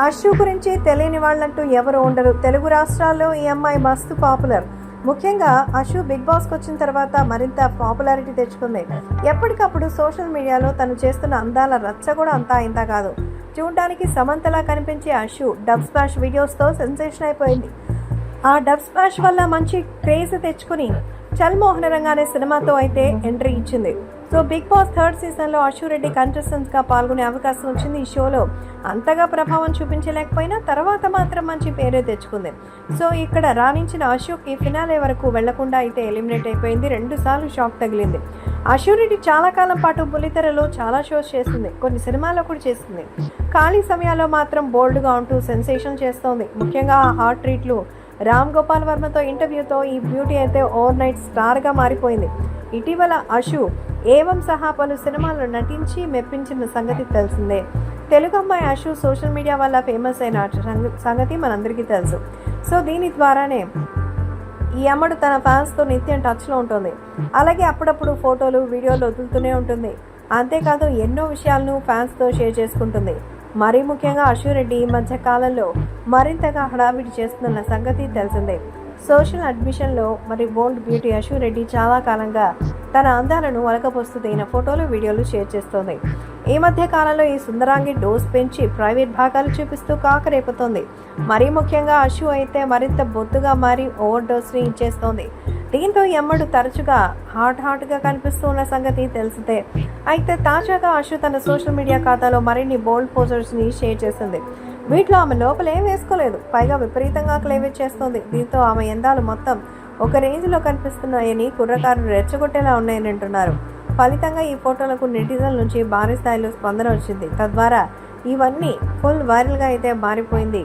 అశు గురించి తెలియని వాళ్ళంటూ ఎవరు ఉండరు. తెలుగు రాష్ట్రాల్లో ఈ అమ్మాయి మస్తు పాపులర్. ముఖ్యంగా అశు బిగ్ బాస్కి వచ్చిన తర్వాత మరింత పాపులారిటీ తెచ్చుకుంది. ఎప్పటికప్పుడు సోషల్ మీడియాలో తను చేస్తున్న అందాల రచ్చ కూడా అంతా ఇంత కాదు. చూడడానికి సమంతలా కనిపించే అశు డబ్ స్మాష్ వీడియోస్తో సెన్సేషన్ అయిపోయింది. ఆ డబ్ స్మాష్ వల్ల మంచి క్రేజ్ తెచ్చుకుని చల్ మోహన రంగానే సినిమాతో అయితే ఎంట్రీ ఇచ్చింది. సో బిగ్ బాస్ థర్డ్ సీజన్లో అశు రెడ్డి కంటెస్టెంట్స్గా పాల్గొనే అవకాశం వచ్చింది. ఈ షోలో అంతగా ప్రభావం చూపించలేకపోయినా తర్వాత మాత్రం మంచి పేరే తెచ్చుకుంది. సో ఇక్కడ రాణించిన అశుకి ఫినాలే వరకు వెళ్లకుండా అయితే ఎలిమినేట్ అయిపోయింది. 2 సార్లు షాక్ తగిలింది. అశు రెడ్డి చాలా కాలం పాటు బుల్లితెరలో చాలా షోస్ చేస్తుంది, కొన్ని సినిమాల్లో కూడా చేస్తుంది. ఖాళీ సమయాల్లో మాత్రం బోల్డ్గా ఉంటూ సెన్సేషన్ చేస్తోంది. ముఖ్యంగా హాట్ ట్రీట్లు రామ్ గోపాల్ వర్మతో ఇంటర్వ్యూతో ఈ బ్యూటీ అయితే ఓవర్ నైట్ స్టార్గా మారిపోయింది. ఇటీవల అశు ఏవం సహా పలు సినిమాల్లో నటించి మెప్పించిన సంగతి తెలిసిందే. తెలుగు అమ్మాయి అశు సోషల్ మీడియా వల్ల ఫేమస్ అయిన సంగతి మనందరికీ తెలుసు. సో దీని ద్వారానే ఈ అమ్మడు తన ఫ్యాన్స్తో నిత్యం టచ్లో ఉంటుంది. అలాగే అప్పుడప్పుడు ఫోటోలు వీడియోలు వదులుతూనే ఉంటుంది. అంతేకాదు ఎన్నో విషయాలను ఫ్యాన్స్తో షేర్ చేసుకుంటుంది. మరీ ముఖ్యంగా అశు రెడ్డి ఈ మధ్య కాలంలో మరింతగా హడావిడి చేస్తున్న సంగతి తెలిసిందే. సోషల్ అడ్మిషన్లో మరి బోల్డ్ బ్యూటీ అశు రెడ్డి చాలా కాలంగా తన అందాలను ఒలకపోస్తూ దిగిన ఫోటోలు వీడియోలు షేర్ చేస్తోంది. ఈ మధ్య కాలంలో ఈ సుందరాంగి డోస్ పెంచి ప్రైవేట్ భాగాలు చూపిస్తూ కాకరేపుతోంది. మరీ ముఖ్యంగా అశు అయితే మరింత బొత్తుగా మారి ఓవర్ డోస్ని ఇచ్చేస్తోంది. దీంతో ఎమ్మడు తరచుగా హాట్గా కనిపిస్తూ ఉన్న సంగతి తెలిసిందే. అయితే తాజాగా అశు తన సోషల్ మీడియా ఖాతాలో మరిన్ని బోల్డ్ పోజర్స్ని షేర్ చేసింది. వీటిలో ఆమె లోపల ఏం వేసుకోలేదు, పైగా విపరీతంగా క్లేవేజ్ చేస్తోంది. దీంతో ఆమె ఎందాలు మొత్తం ఒక రేంజ్లో కనిపిస్తున్నాయని కుర్రకారులు రెచ్చగొట్టేలా ఉన్నాయని అంటున్నారు. ఫలితంగా ఈ ఫోటోలకు నెటిజన్ల నుంచి భారీ స్థాయిలో స్పందన వచ్చింది. తద్వారా ఇవన్నీ ఫుల్ వైరల్గా అయితే మారిపోయింది.